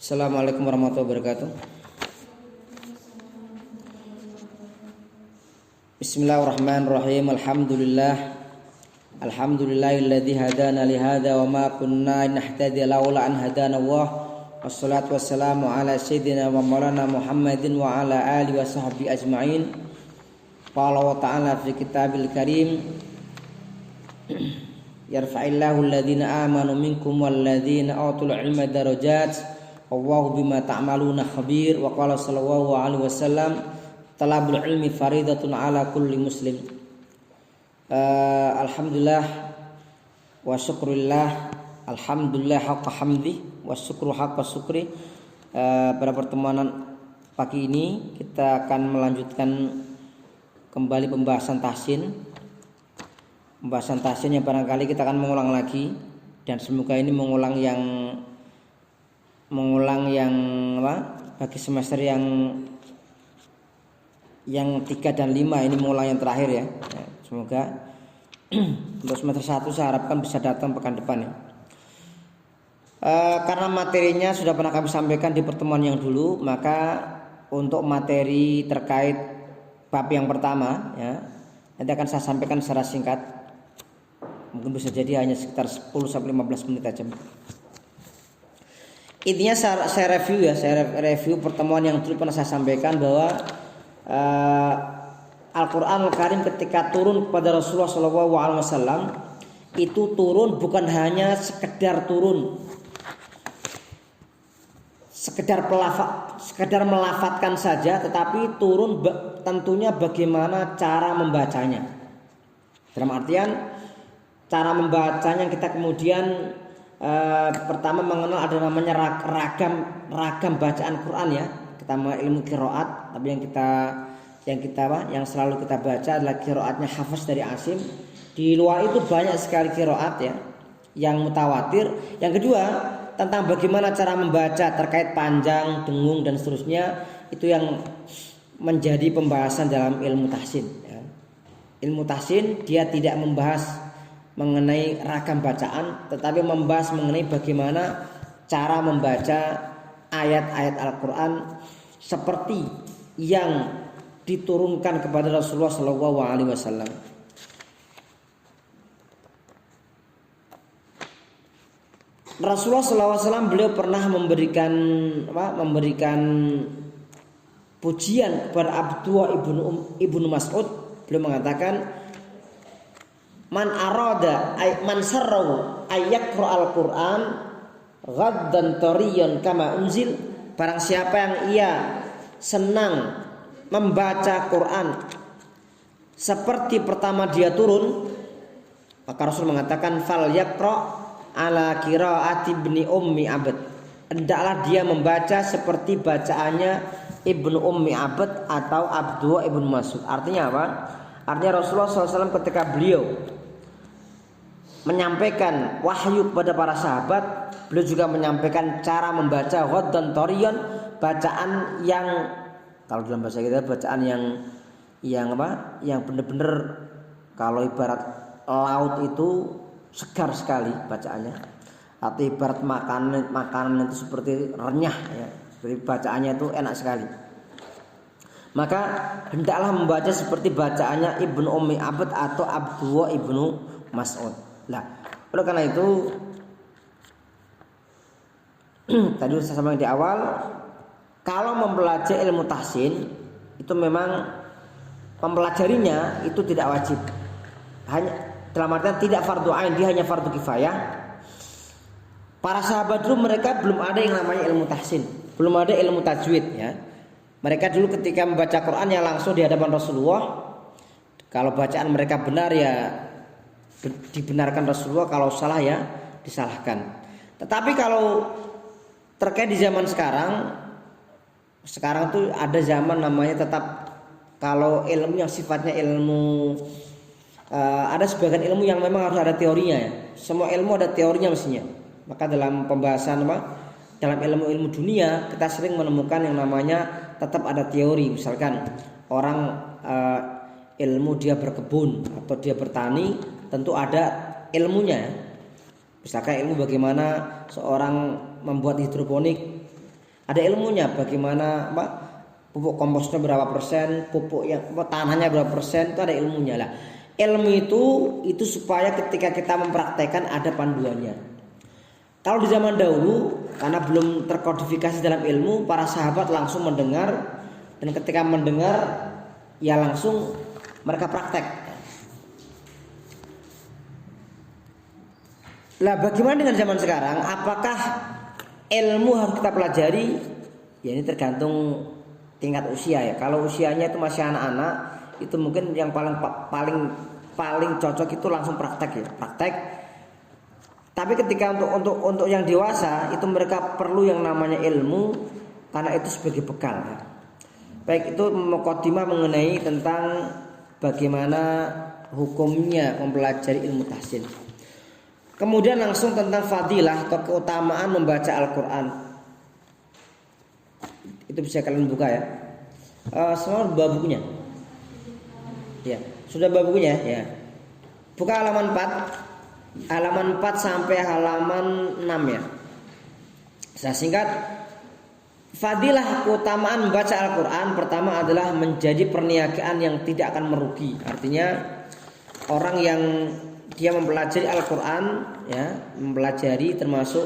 Assalamualaikum warahmatullahi wabarakatuh. Bismillahirrahmanirrahim. Alhamdulillahilladzi hadana li hadza wa ma kunna nahtadiya laula an hadana Allah. Wassalatu wassalamu ala sayyidina wa maulana Muhammadin wa ala alihi wa sahbihi ajma'in. Qala wa ta'ala fi kitabil karim, yarfa'illahu alladhina amanu minkum walladhina utul ilma darajat. Wallahu bima ta'maluna khabir. Wa qala sallallahu alaihi wasallam, talabul ilmi faridatun ala kulli muslim. Alhamdulillah wa syukurillah. Alhamdulillah haqqa hamdi wa syukru haqqa syukri. Pada pertemuan pagi ini kita akan melanjutkan kembali pembahasan tahsin. Pembahasan tahsin yang barangkali kita akan mengulang lagi, dan semoga ini mengulang yang bagi semester yang 3 dan 5 ini mengulang yang terakhir ya. Semoga untuk semester 1 saya harapkan bisa datang pekan depan ya. Karena materinya sudah pernah kami sampaikan di pertemuan yang dulu, maka untuk materi terkait bab yang pertama ya, nanti akan saya sampaikan secara singkat. Mungkin bisa jadi hanya sekitar 10-15 menit aja. Intinya saya review pertemuan yang dulu pernah saya sampaikan bahwa Al-Quran Al-Karim ketika turun kepada Rasulullah SAW itu turun bukan hanya sekedar turun, sekedar melafatkan saja, tetapi turun tentunya bagaimana cara membacanya. Dalam artian cara membacanya kita kemudian pertama mengenal ada namanya ragam bacaan Quran ya. Kita mengenal ilmu qiraat, tapi yang selalu kita baca adalah qiraatnya Hafs dari Asim. Di luar itu banyak sekali qiraat ya yang mutawatir. Yang kedua, tentang bagaimana cara membaca terkait panjang, dengung dan seterusnya, itu yang menjadi pembahasan dalam ilmu tahsin ya. Ilmu tahsin dia tidak membahas mengenai ragam bacaan, tetapi membahas mengenai bagaimana cara membaca ayat-ayat Al-Quran seperti yang diturunkan kepada Rasulullah SAW. Rasulullah SAW beliau pernah memberikan pujian kepada Abdullah ibnu Mas'ud. Beliau mengatakan, man arada man sarrahu ayyaqra al-Qur'an ghaddan tariyan kama unzil. Barang siapa yang ia senang membaca Quran seperti pertama dia turun, maka Rasul mengatakan fal yaqra ala qiraati ibni ummi abd. Hendaklah dia membaca seperti bacaannya Ibnu Ummi Abd atau Abdullah ibnu Mas'ud. Artinya apa? Artinya Rasulullah SAW ketika beliau menyampaikan wahyu kepada para sahabat, beliau juga menyampaikan cara membaca ghaddan tariyan, bacaan yang kalau dalam bahasa kita bacaan yang benar-benar kalau ibarat laut itu segar sekali bacaannya, atau ibarat makanan itu seperti renyah ya, seperti bacaannya itu enak sekali. Maka hendaklah membaca seperti bacaannya Ibnu Ummi Abd atau Abdullah ibnu Mas'ud. Nah, oleh karena itu tadi saya sampaikan di awal, kalau mempelajari ilmu tahsin itu memang mempelajarinya itu tidak wajib. Hanya dalam artian tidak fardu ain, dia hanya fardu kifayah. Para sahabat dulu mereka belum ada yang namanya ilmu tahsin, belum ada ilmu tajwid ya. Mereka dulu ketika membaca Quran yang langsung di hadapan Rasulullah, kalau bacaan mereka benar ya dibenarkan Rasulullah, kalau salah ya disalahkan. Tetapi kalau terkait di zaman sekarang tuh ada zaman namanya tetap kalau ilmu yang sifatnya ilmu ada sebagian ilmu yang memang harus ada teorinya ya. Semua ilmu ada teorinya mestinya. Maka dalam pembahasan dalam ilmu-ilmu dunia kita sering menemukan yang namanya tetap ada teori. Misalkan orang ilmu dia berkebun atau dia bertani, tentu ada ilmunya. Misalkan ilmu bagaimana seorang membuat hidroponik Ada ilmunya, bagaimana pupuk komposnya berapa persen, pupuk yang tanahnya berapa persen, itu ada ilmunya lah. Ilmu itu supaya ketika kita mempraktekkan ada panduannya. Kalau di zaman dahulu karena belum terkodifikasi dalam ilmu, para sahabat langsung mendengar, dan ketika mendengar ya langsung mereka praktek. Lah bagaimana dengan zaman sekarang? Apakah ilmu harus kita pelajari? Ya ini tergantung tingkat usia ya. Kalau usianya itu masih anak-anak, itu mungkin yang paling cocok itu langsung praktek ya, praktek. Tapi ketika untuk yang dewasa itu mereka perlu yang namanya ilmu, karena itu sebagai bekal ya. Baik, itu mukadimah mengenai tentang bagaimana hukumnya mempelajari ilmu tahsin. Kemudian langsung tentang fadilah atau keutamaan membaca Al-Quran. Itu bisa kalian buka ya. Semua bawa bukunya. Ya, sudah bawa bukunya ya. Buka halaman 4. Halaman 4 sampai halaman 6 ya. Saya singkat. Fadilah keutamaan membaca Al-Quran pertama adalah menjadi perniagaan yang tidak akan merugi. Artinya orang yang dia mempelajari Al-Quran ya, mempelajari termasuk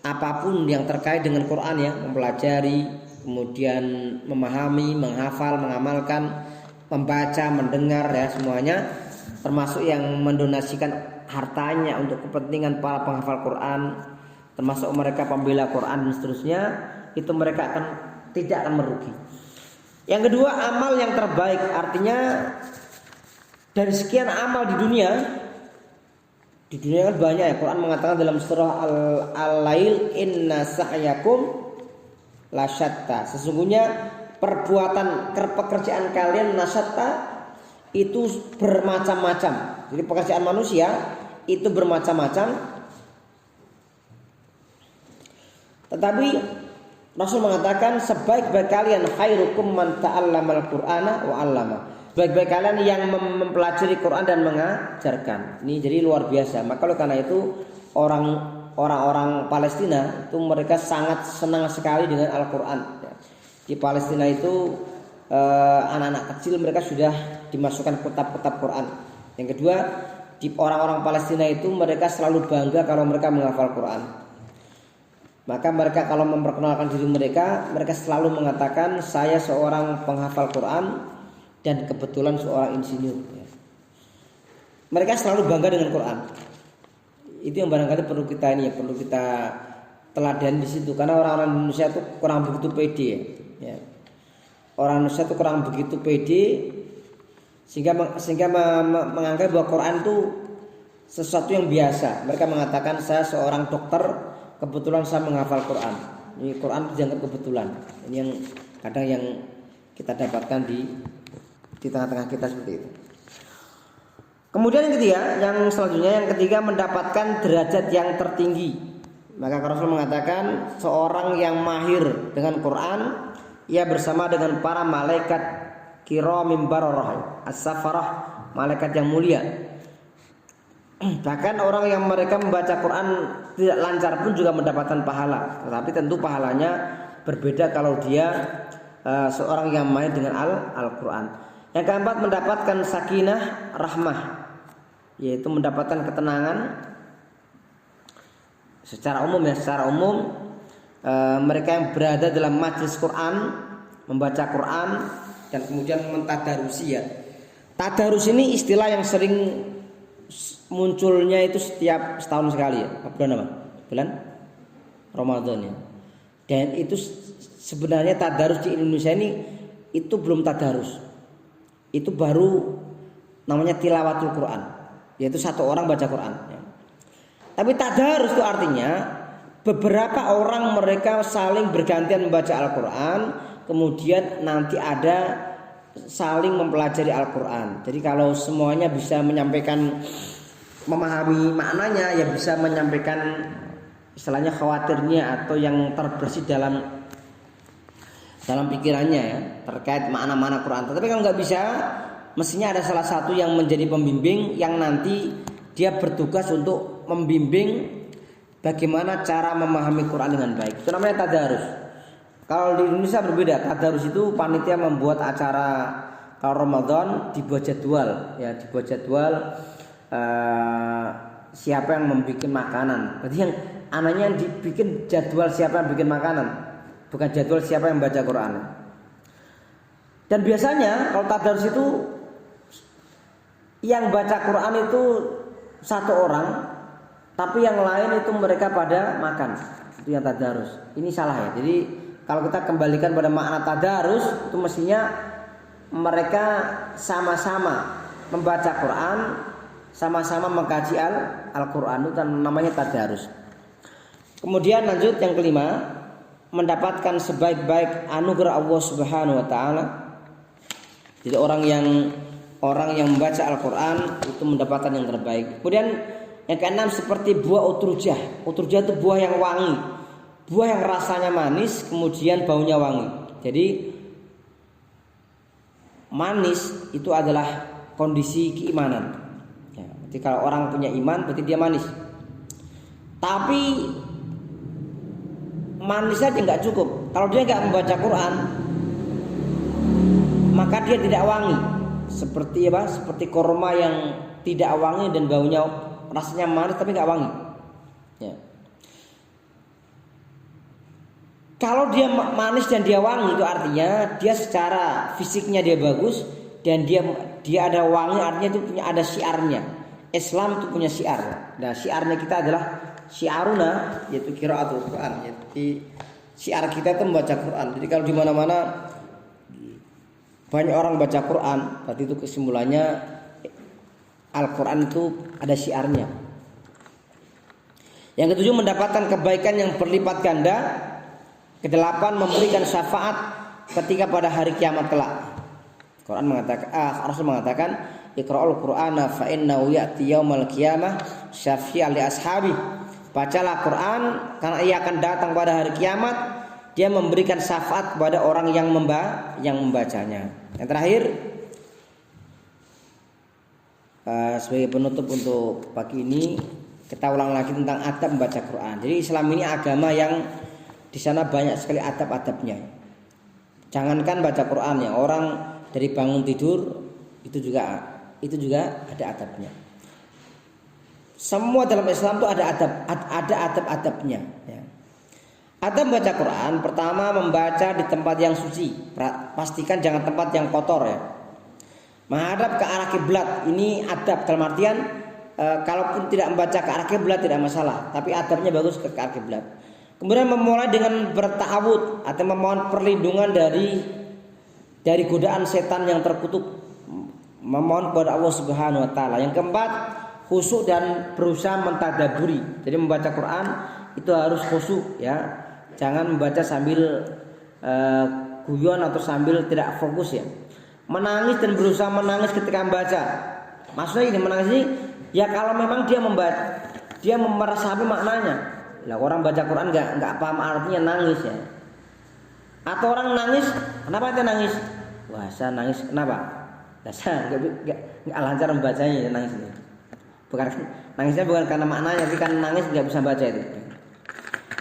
apapun yang terkait dengan Quran ya, mempelajari, kemudian memahami, menghafal, mengamalkan, membaca, mendengar ya, semuanya, termasuk yang mendonasikan hartanya untuk kepentingan para penghafal Quran, termasuk mereka pembela Quran dan seterusnya, itu mereka tidak akan merugi. Yang kedua, amal yang terbaik, artinya dari sekian amal di dunia kan banyak ya. Quran mengatakan dalam surah Al-Lail, inna sa'yakum lasyatta. Sesungguhnya pekerjaan kalian nasyatta, itu bermacam-macam. Jadi pekerjaan manusia itu bermacam-macam. Tetapi Rasul mengatakan sebaik-baik kalian khairukum man ta'allamal Qur'ana wa 'allama. Baik-baik kalian yang mempelajari Quran dan mengajarkan. Ini jadi luar biasa. Maka oleh karena itu orang-orang Palestina itu mereka sangat senang sekali dengan Al-Quran. Di Palestina itu anak-anak kecil mereka sudah dimasukkan kitab-kitab Quran. Yang kedua, di orang-orang Palestina itu mereka selalu bangga kalau mereka menghafal Quran. Maka mereka kalau memperkenalkan diri mereka selalu mengatakan saya seorang penghafal Quran dan kebetulan seorang insinyur. Mereka selalu bangga dengan Quran. Itu yang barangkali perlu kita teladani di situ, karena orang-orang Indonesia itu kurang begitu pede. Ya. Orang Indonesia itu kurang begitu pede sehingga menganggap bahwa Quran itu sesuatu yang biasa. Mereka mengatakan saya seorang dokter, kebetulan saya menghafal Quran. Ini Quran dianggap kebetulan. Ini yang kadang yang kita dapatkan di tengah-tengah kita seperti itu. Kemudian yang ketiga mendapatkan derajat yang tertinggi. Maka Rasul mengatakan seorang yang mahir dengan Quran, ia bersama dengan para malaikat kiramim bararah as-safarah, malaikat yang mulia. Bahkan orang yang mereka membaca Quran tidak lancar pun juga mendapatkan pahala. Tetapi tentu pahalanya berbeda kalau dia seorang yang mahir dengan Al-Quran. Yang keempat, mendapatkan sakinah rahmah, yaitu mendapatkan ketenangan secara umum ya. Secara umum mereka yang berada dalam majlis Quran, membaca Quran dan kemudian mentadarusi ya. Tadarus ini istilah yang sering munculnya itu setiap setahun sekali ya. Bulan apa? Bulan Ramadan ya. Dan itu sebenarnya tadarus di Indonesia ini itu belum tadarus. Itu baru namanya tilawatul Quran, yaitu satu orang baca Quran ya. Tapi tadarus itu artinya beberapa orang mereka saling bergantian membaca Al-Quran, kemudian nanti ada saling mempelajari Al-Quran. Jadi kalau semuanya bisa menyampaikan, memahami maknanya, ya bisa menyampaikan istilahnya khawatirnya atau yang terbersih dalam pikirannya ya, terkait makna-makna Quran. Tetapi kalau nggak bisa, mestinya ada salah satu yang menjadi pembimbing yang nanti dia bertugas untuk membimbing bagaimana cara memahami Quran dengan baik. Itu namanya tadarus. Kalau di Indonesia berbeda. Tadarus itu panitia membuat acara kalau Ramadan, dibuat jadwal ya, dibuat jadwal siapa yang membuat makanan. Berarti yang anaknya yang dibikin jadwal siapa yang bikin makanan, bukan jadwal siapa yang baca Quran. Dan biasanya kalau tadarus itu yang baca Quran itu satu orang, tapi yang lain itu mereka pada makan. Itu yang tadarus. Ini salah ya. Jadi kalau kita kembalikan pada makna tadarus, itu mestinya mereka sama-sama membaca Quran, sama-sama mengkaji Al-Quran, itu namanya tadarus. Kemudian lanjut yang kelima, mendapatkan sebaik-baik anugerah Allah Subhanahu wa taala. Jadi orang yang membaca Al-Quran itu mendapatkan yang terbaik. Kemudian yang keenam seperti buah utrujah. Utrujah itu buah yang wangi, buah yang rasanya manis, kemudian baunya wangi. Jadi manis itu adalah kondisi keimanan. Ya, jadi kalau orang punya iman berarti dia manis. Tapi manisnya nggak cukup. Kalau dia nggak membaca Quran, maka dia tidak wangi. Seperti apa? Seperti korma yang tidak wangi dan baunya rasanya manis tapi nggak wangi. Ya. Kalau dia manis dan dia wangi itu artinya dia secara fisiknya dia bagus dan dia ada wangi, artinya itu punya ada syiarnya. Islam itu punya syiar. Nah, syiarnya kita adalah syiaruna, yaitu qiraatul Quran. Jadi syiar kita itu membaca Quran. Jadi kalau di mana-mana banyak orang baca Quran, berarti itu kesimpulannya Al-Quran itu ada syiarnya. Yang ketujuh mendapatkan kebaikan yang berlipat ganda. Kedelapan memberikan syafaat ketika pada hari kiamat kelak. Quran mengatakan, Rasul mengatakan, Iqra'ul Qur'ana fa innahu ya'ti yaumal qiyamah syafi'an li ashabi. Bacalah Quran karena ia akan datang pada hari kiamat, dia memberikan syafaat kepada orang yang membacanya. Yang terakhir sebagai penutup untuk pagi ini, kita ulang lagi tentang adab membaca Quran. Jadi Islam ini agama yang di sana banyak sekali adab-adabnya. Jangankan baca Quran ya, orang dari bangun tidur itu juga ada adabnya. Semua dalam Islam itu ada adab-adabnya. Ya. Adab baca Quran pertama membaca di tempat yang suci. Pastikan jangan tempat yang kotor ya. Menghadap ke arah kiblat ini adab dalam artian kalaupun tidak membaca ke arah kiblat tidak masalah, tapi adabnya bagus ke arah kiblat. Kemudian memulai dengan berta'awud atau memohon perlindungan dari godaan setan yang terkutuk, memohon kepada Allah Subhanahu wa taala. Yang keempat, khusyuk dan berusaha mentadaburi. Jadi membaca Quran itu harus khusyuk ya. Jangan membaca sambil guyon atau sambil tidak fokus ya. Menangis dan berusaha menangis ketika membaca. Maksudnya ini menangis ini ya kalau memang dia membaca, dia merasapi maknanya. Lah orang baca Quran nggak paham artinya nangis ya. Atau orang nangis, kenapa dia nangis? Wah, saya nangis kenapa? Lah saya nggak lancar membacanya nangis itu. Bukan nangisnya bukan karena maknanya, tapi karena nangis nggak bisa baca itu.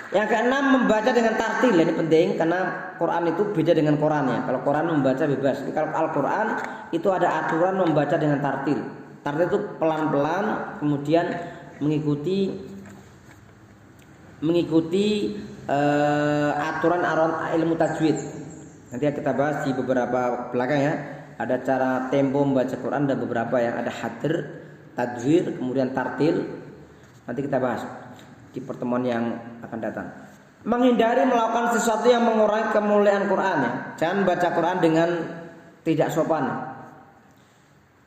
Yang keenam membaca dengan tartil, ini penting karena Quran itu beda dengan Quran ya. Kalau Quran membaca bebas, jadi kalau Al-Quran itu ada aturan membaca dengan tartil. Tartil itu pelan-pelan, kemudian mengikuti aturan ilmu tajwid. Nanti kita bahas di beberapa belakang ya. Ada cara tempo membaca Quran dan beberapa ya. Ada hadr, tajwid, kemudian tartil. Nanti kita bahas di pertemuan yang akan datang. Menghindari melakukan sesuatu yang mengurangi kemuliaan Quran ya. Jangan baca Quran dengan tidak sopan.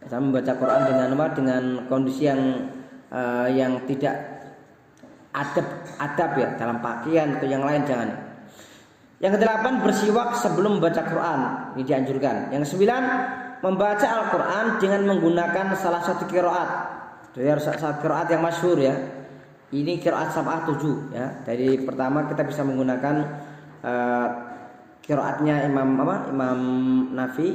Jangan membaca Quran dengan kondisi yang tidak adab ya, dalam pakaian atau yang lain jangan. Yang kedelapan bersiwak sebelum membaca Quran, ini dianjurkan. Yang kesembilan membaca Al-Quran dengan menggunakan salah satu qiraat. Jadi harus satu qiraat yang masyhur ya. Ini qiraat sab'ah 7 ya. Dari pertama kita bisa menggunakan qiraatnya Imam Nafi,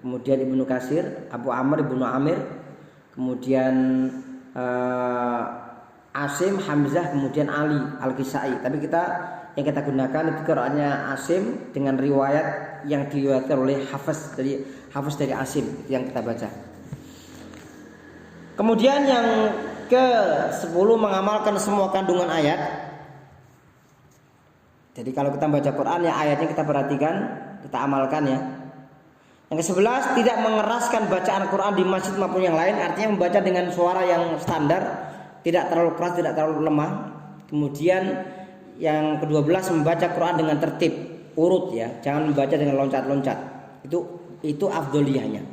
kemudian Ibnu Katsir, Abu Amr Ibnu Amir, kemudian Asim, Hamzah, kemudian Ali Al-Kisai. Tapi kita yang kita gunakan itu qiraatnya Asim dengan riwayat yang diriwayatkan oleh Hafiz dari Asim yang kita baca. Kemudian yang ke-10 mengamalkan semua kandungan ayat. Jadi kalau kita baca Quran ya ayatnya kita perhatikan, kita amalkan ya. Yang ke-11 tidak mengeraskan bacaan Quran di masjid maupun yang lain, artinya membaca dengan suara yang standar, tidak terlalu keras, tidak terlalu lemah. Kemudian yang ke-12 membaca Quran dengan tertib, urut ya, jangan membaca dengan loncat-loncat. Itu afdoliyahnya.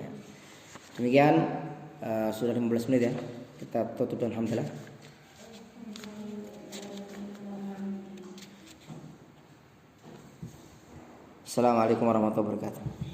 Demikian sudah 15 menit ya. Kita tutup dengan alhamdulillah. Assalamualaikum warahmatullahi wabarakatuh.